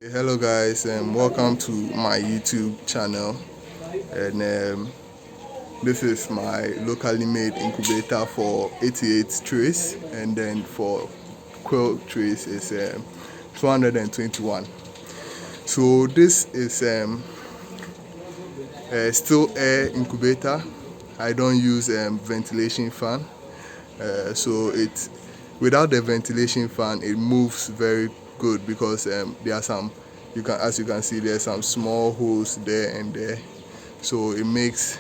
Hello guys, welcome to my YouTube channel, and this is my locally made incubator for 88 trays, and then for quill trays is 221. So this is a still air incubator. I don't use ventilation fan, so it without the ventilation fan it moves very good because there are some, as you can see, there's some small holes there and there, so it makes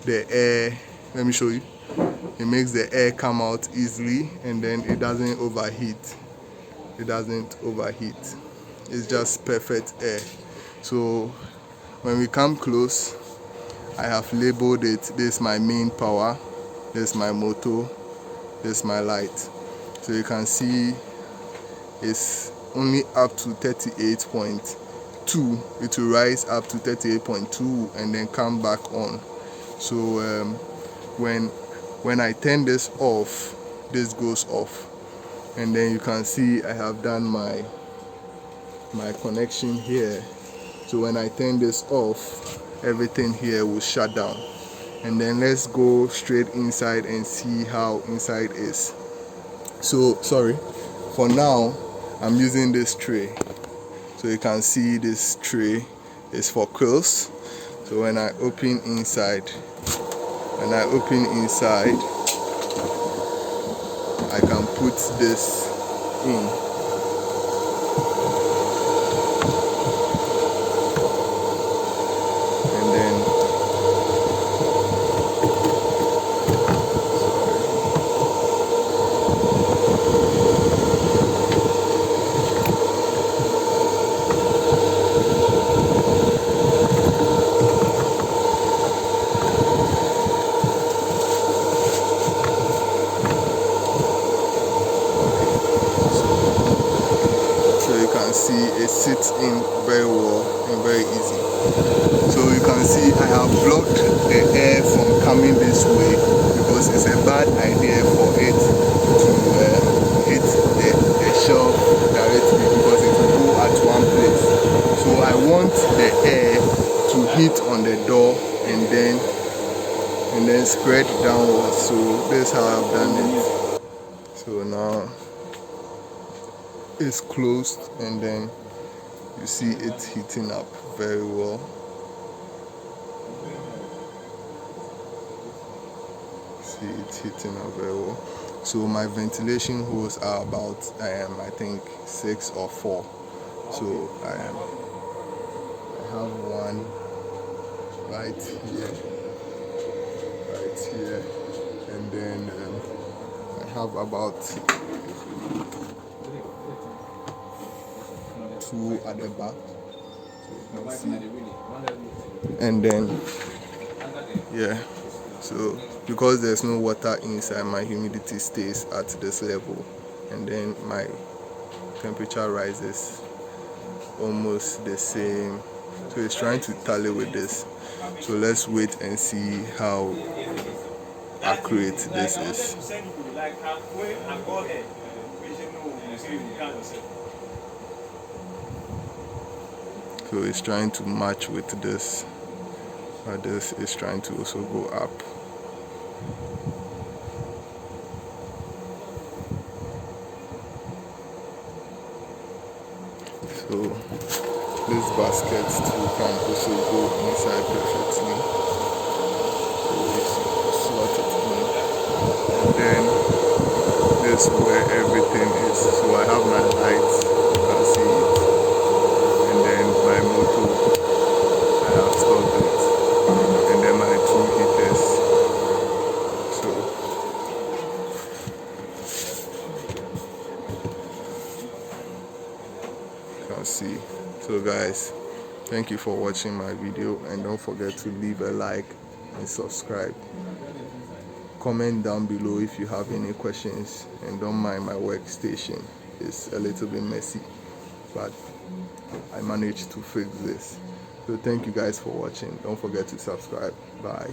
the air, let me show you, it makes the air come out easily, and then it doesn't overheat. It's just perfect air. So when we come close, I have labeled it. This is my main power, this is my motor, this is my light. So you can see it's only up to 38.2. It will rise up to 38.2 and then come back on. So when I turn this off, this goes off, and then you can see I have done my connection here. So when I turn this off, everything here will shut down. And then let's go straight inside and see how inside is. So sorry, for now I'm using this tray. So you can see this tray is for quills. So when I open inside, I can put this in. And then see it sits in very well and very easy. So you can see I have blocked the air from coming this way because it's a bad idea for it to hit the shelf directly because it will go at one place. So I want the air to hit on the door and then spread downwards. So this is how I've done it. So now it's closed, and then you see it heating up very well. See it heating up very well. So my ventilation holes are about I think 6 or 4. So I have one right here, and then I have about 2 at the back, so you can see. And then so because there's no water inside, my humidity stays at this level, and then my temperature rises almost the same. So it's trying to tally with this. So let's wait and see how accurate this is. So it's trying to match with this, but this is trying to also go up. So this basket too can also go inside perfectly. So we slot it in, and then this is where everything is. So I have my lights, you can see it. And then my motor, I have stopped it, and then my 2 heaters. So you can see. So guys, thank you for watching my video, and don't forget to leave a like and subscribe. Comment down below if you have any questions, and don't mind my workstation. It's a little bit messy, but I managed to fix this. So thank you guys for watching. Don't forget to subscribe. Bye.